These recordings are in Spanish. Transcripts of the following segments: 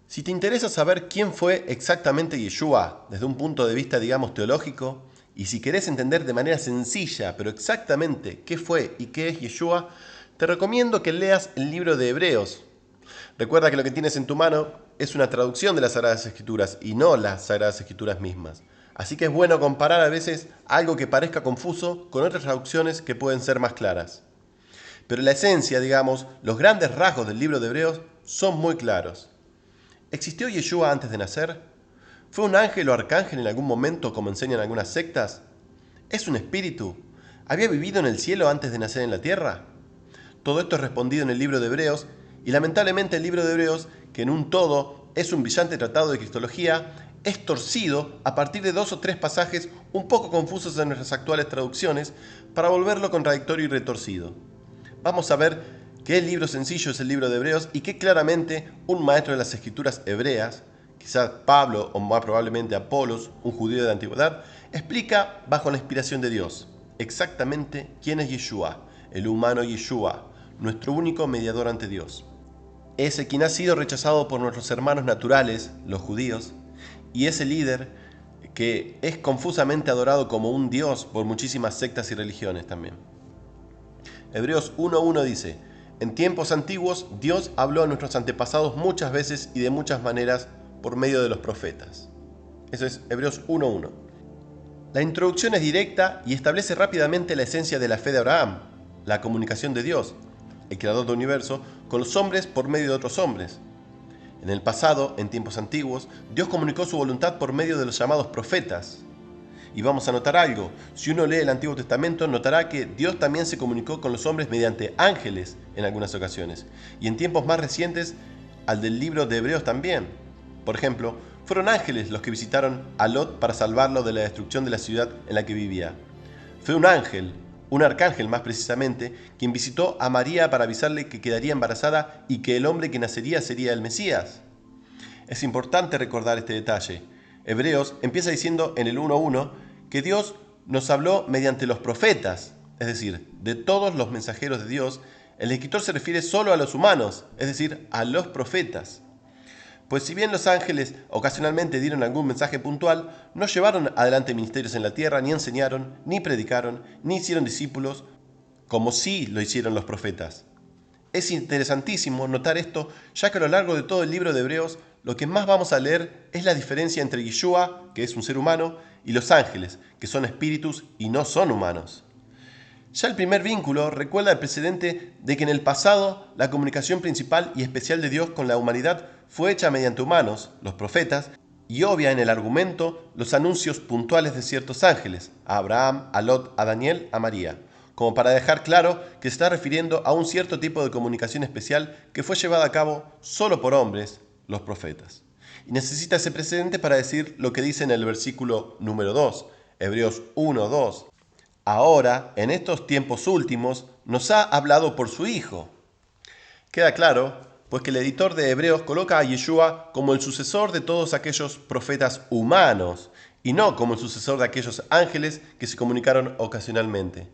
Si te interesa saber quién fue exactamente Yeshua desde un punto de vista, digamos, teológico, y si querés entender de manera sencilla, pero exactamente qué fue y qué es Yeshua, te recomiendo que leas el libro de Hebreos. Recuerda que lo que tienes en tu mano es una traducción de las Sagradas Escrituras y no las Sagradas Escrituras mismas. Así que es bueno comparar a veces algo que parezca confuso con otras traducciones que pueden ser más claras. Pero la esencia, digamos, los grandes rasgos del libro de Hebreos son muy claros. ¿Existió Yeshua antes de nacer? ¿Fue un ángel o arcángel en algún momento como enseñan algunas sectas? ¿Es un espíritu? ¿Había vivido en el cielo antes de nacer en la tierra? Todo esto es respondido en el libro de Hebreos y lamentablemente el libro de Hebreos, que en un todo es un brillante tratado de cristología, es torcido a partir de 2 o 3 pasajes un poco confusos en nuestras actuales traducciones para volverlo contradictorio y retorcido. Vamos a ver que el libro sencillo es el libro de Hebreos y que claramente un maestro de las escrituras hebreas, quizás Pablo o más probablemente Apolos, un judío de la antigüedad, explica bajo la inspiración de Dios exactamente quién es Yeshua, el humano Yeshua, nuestro único mediador ante Dios. Ese quien ha sido rechazado por nuestros hermanos naturales, los judíos, y ese líder que es confusamente adorado como un dios por muchísimas sectas y religiones también. Hebreos 1.1 dice: en tiempos antiguos Dios habló a nuestros antepasados muchas veces y de muchas maneras por medio de los profetas. Eso es Hebreos 1.1. La introducción es directa y establece rápidamente la esencia de la fe de Abraham, la comunicación de Dios, el creador del universo, con los hombres por medio de otros hombres. En el pasado, en tiempos antiguos, Dios comunicó su voluntad por medio de los llamados profetas. Y vamos a notar algo: si uno lee el Antiguo Testamento, notará que Dios también se comunicó con los hombres mediante ángeles en algunas ocasiones, y en tiempos más recientes al del libro de Hebreos también. Por ejemplo, fueron ángeles los que visitaron a Lot para salvarlo de la destrucción de la ciudad en la que vivía. Fue un ángel, un arcángel más precisamente, quien visitó a María para avisarle que quedaría embarazada y que el hombre que nacería sería el Mesías. Es importante recordar este detalle. Hebreos empieza diciendo en el 1.1 que Dios nos habló mediante los profetas, es decir, de todos los mensajeros de Dios. El escritor se refiere solo a los humanos, es decir, a los profetas. Pues si bien los ángeles ocasionalmente dieron algún mensaje puntual, no llevaron adelante ministerios en la tierra, ni enseñaron, ni predicaron, ni hicieron discípulos, como sí lo hicieron los profetas. Es interesantísimo notar esto, ya que a lo largo de todo el libro de Hebreos, lo que más vamos a leer es la diferencia entre Yeshua, que es un ser humano, y los ángeles, que son espíritus y no son humanos. Ya el primer vínculo recuerda el precedente de que en el pasado la comunicación principal y especial de Dios con la humanidad fue hecha mediante humanos, los profetas, y obvia en el argumento los anuncios puntuales de ciertos ángeles, a Abraham, a Lot, a Daniel, a María, como para dejar claro que se está refiriendo a un cierto tipo de comunicación especial que fue llevada a cabo solo por hombres, los profetas. Y necesita ese precedente para decir lo que dice en el versículo número 2, Hebreos 1:2. Ahora, en estos tiempos últimos, nos ha hablado por su Hijo. Queda claro, pues que el editor de Hebreos coloca a Yeshua como el sucesor de todos aquellos profetas humanos, y no como el sucesor de aquellos ángeles que se comunicaron ocasionalmente.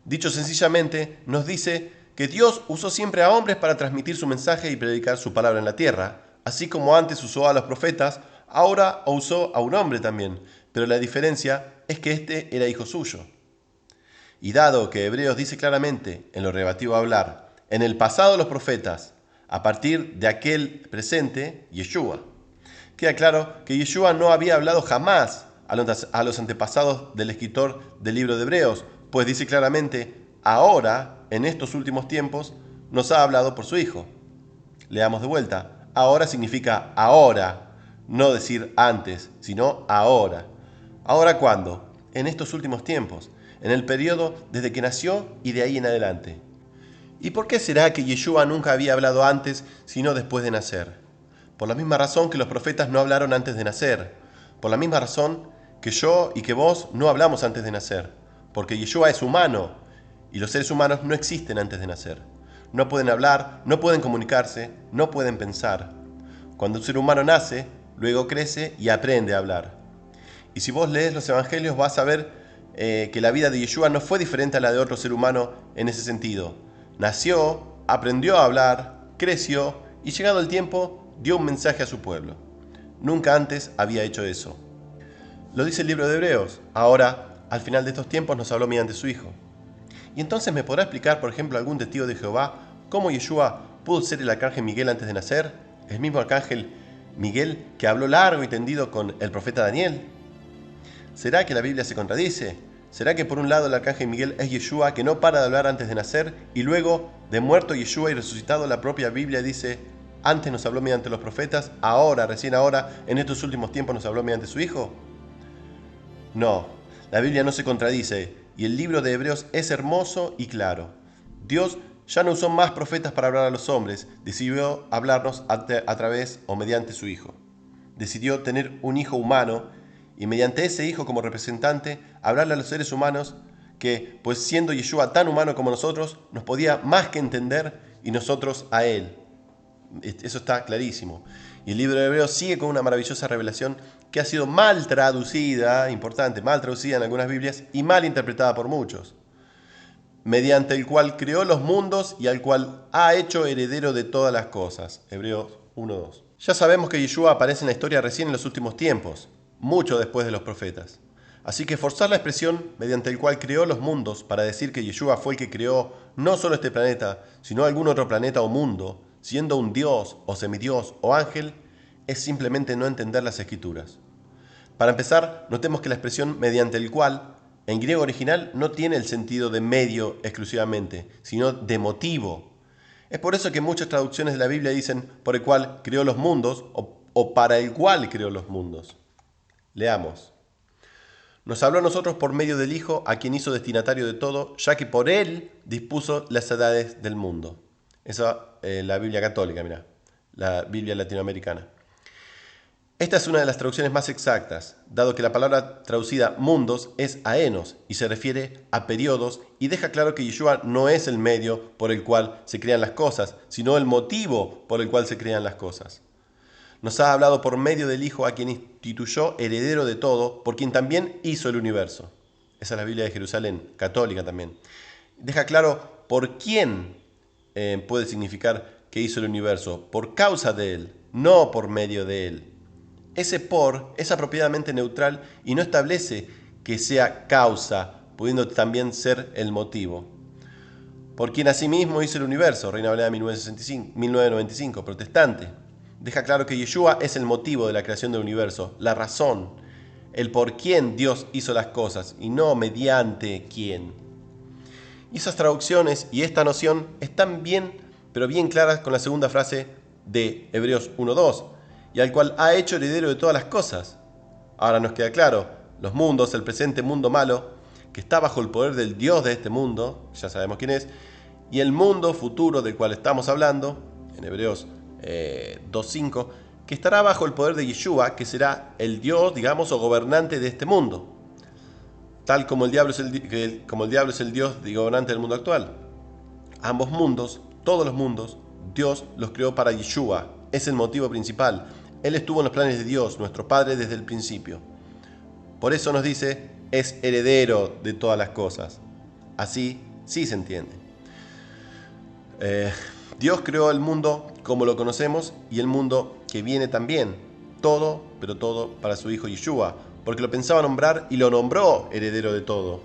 Dicho sencillamente, nos dice que Dios usó siempre a hombres para transmitir su mensaje y predicar su palabra en la tierra, así como antes usó a los profetas, ahora usó a un hombre también, pero la diferencia es que este era hijo suyo. Y dado que Hebreos dice claramente, en lo relativo a hablar, en el pasado los profetas, a partir de aquel presente, Yeshua, queda claro que Yeshua no había hablado jamás a los antepasados del escritor del libro de Hebreos, pues dice claramente, ahora, en estos últimos tiempos, nos ha hablado por su Hijo. Leamos de vuelta. Ahora significa ahora, no decir antes, sino ahora. ¿Ahora cuándo? En estos últimos tiempos, en el periodo desde que nació y de ahí en adelante. ¿Y por qué será que Yeshua nunca había hablado antes, sino después de nacer? Por la misma razón que los profetas no hablaron antes de nacer. Por la misma razón que yo y que vos no hablamos antes de nacer. Porque Yeshua es humano y los seres humanos no existen antes de nacer. No pueden hablar, no pueden comunicarse, no pueden pensar. Cuando un ser humano nace, luego crece y aprende a hablar. Y si vos lees los evangelios vas a ver que la vida de Yeshua no fue diferente a la de otro ser humano en ese sentido. Nació, aprendió a hablar, creció y llegado el tiempo dio un mensaje a su pueblo. Nunca antes había hecho eso. Lo dice el libro de Hebreos. Ahora, al final de estos tiempos, nos habló mediante su Hijo. Y entonces me podrá explicar, por ejemplo, algún testigo de Jehová, cómo Yeshua pudo ser el arcángel Miguel antes de nacer, el mismo arcángel Miguel que habló largo y tendido con el profeta Daniel. ¿Será que la Biblia se contradice? ¿Será que por un lado el arcángel Miguel es Yeshua, que no para de hablar antes de nacer, y luego, de muerto Yeshua y resucitado, la propia Biblia dice, antes nos habló mediante los profetas, ahora, recién ahora, en estos últimos tiempos nos habló mediante su Hijo? No, la Biblia no se contradice, y el libro de Hebreos es hermoso y claro. Dios ya no usó más profetas para hablar a los hombres, decidió hablarnos a través o mediante su Hijo. Decidió tener un Hijo humano, y mediante ese Hijo como representante, hablarle a los seres humanos que, pues siendo Yeshua tan humano como nosotros, nos podía más que entender y nosotros a Él. Eso está clarísimo. Y el libro de Hebreos sigue con una maravillosa revelación que ha sido mal traducida, importante, mal traducida en algunas Biblias y mal interpretada por muchos, mediante el cual creó los mundos y al cual ha hecho heredero de todas las cosas. Hebreos 1:2. Ya sabemos que Yeshua aparece en la historia recién en los últimos tiempos, mucho después de los profetas. Así que forzar la expresión mediante el cual creó los mundos para decir que Yeshua fue el que creó no solo este planeta, sino algún otro planeta o mundo, siendo un dios o semidios o ángel, es simplemente no entender las escrituras. Para empezar, notemos que la expresión mediante el cual, en griego original, no tiene el sentido de medio exclusivamente, sino de motivo. Es por eso que muchas traducciones de la Biblia dicen por el cual creó los mundos o para el cual creó los mundos. Leamos. Nos habló a nosotros por medio del Hijo, a quien hizo destinatario de todo, ya que por Él dispuso las edades del mundo. Esa es la Biblia católica, mirá, la Biblia latinoamericana. Esta es una de las traducciones más exactas, dado que la palabra traducida mundos es aenos y se refiere a periodos y deja claro que Yeshua no es el medio por el cual se crean las cosas, sino el motivo por el cual se crean las cosas. Nos ha hablado por medio del Hijo a quien instituyó heredero de todo, por quien también hizo el universo. Esa es la Biblia de Jerusalén, católica también. Deja claro por quién puede significar que hizo el universo, por causa de él, no por medio de él. Ese por es apropiadamente neutral y no establece que sea causa, pudiendo también ser el motivo. Por quien asimismo hizo el universo, Reina Valera 1995, protestante. Deja claro que Yeshua es el motivo de la creación del universo, la razón, el por quién Dios hizo las cosas y no mediante quién. Y esas traducciones y esta noción están bien, pero bien claras con la segunda frase de Hebreos 1:2, y al cual ha hecho heredero de todas las cosas. Ahora nos queda claro, los mundos, el presente mundo malo, que está bajo el poder del Dios de este mundo, ya sabemos quién es, y el mundo futuro del cual estamos hablando, en Hebreos 2:5, que estará bajo el poder de Yeshua, que será el Dios, digamos, o gobernante de este mundo, tal como el diablo es el Dios y gobernante del mundo actual. Ambos mundos, todos los mundos, Dios los creó para Yeshua, es el motivo principal. Él estuvo en los planes de Dios, nuestro Padre, desde el principio. Por eso nos dice, es heredero de todas las cosas. Así sí se entiende. Dios creó el mundo como lo conocemos y el mundo que viene también. Todo, pero todo para su Hijo Yeshua, porque lo pensaba nombrar y lo nombró heredero de todo.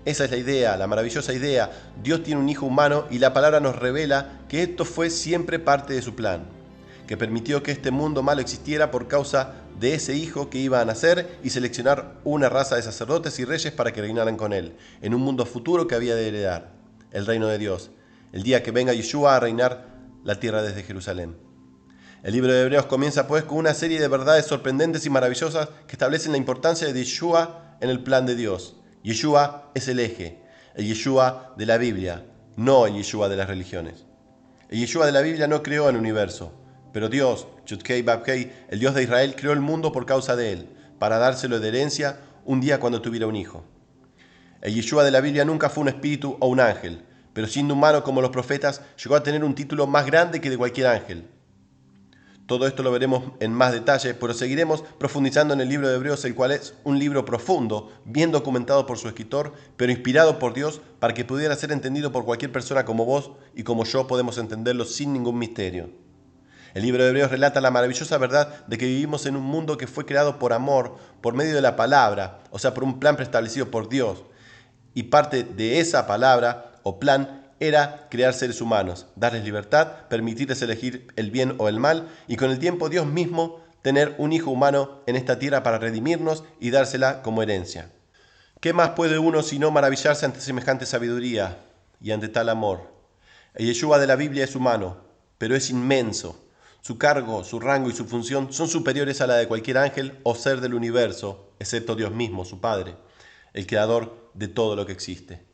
Esa es la idea, la maravillosa idea. Dios tiene un Hijo humano y la palabra nos revela que esto fue siempre parte de su plan, que permitió que este mundo malo existiera por causa de ese Hijo que iba a nacer y seleccionar una raza de sacerdotes y reyes para que reinaran con él, en un mundo futuro que había de heredar, el reino de Dios, el día que venga Yeshua a reinar la tierra desde Jerusalén. El libro de Hebreos comienza pues con una serie de verdades sorprendentes y maravillosas que establecen la importancia de Yeshua en el plan de Dios. Yeshua es el eje, el Yeshua de la Biblia, no el Yeshua de las religiones. El Yeshua de la Biblia no creó el universo, pero Dios, Yudkei Bavkei, el Dios de Israel, creó el mundo por causa de él, para dárselo de herencia un día cuando tuviera un hijo. El Yeshua de la Biblia nunca fue un espíritu o un ángel, pero siendo humano como los profetas, llegó a tener un título más grande que de cualquier ángel. Todo esto lo veremos en más detalle, pero seguiremos profundizando en el libro de Hebreos, el cual es un libro profundo, bien documentado por su escritor, pero inspirado por Dios para que pudiera ser entendido por cualquier persona como vos y como yo podemos entenderlo sin ningún misterio. El libro de Hebreos relata la maravillosa verdad de que vivimos en un mundo que fue creado por amor, por medio de la palabra, o sea, por un plan preestablecido por Dios. Y parte de esa palabra o plan era crear seres humanos, darles libertad, permitirles elegir el bien o el mal, y con el tiempo Dios mismo tener un hijo humano en esta tierra para redimirnos y dársela como herencia. ¿Qué más puede uno sino maravillarse ante semejante sabiduría y ante tal amor? El Yeshua de la Biblia es humano, pero es inmenso. Su cargo, su rango y su función son superiores a la de cualquier ángel o ser del universo, excepto Dios mismo, su Padre, el creador de todo lo que existe.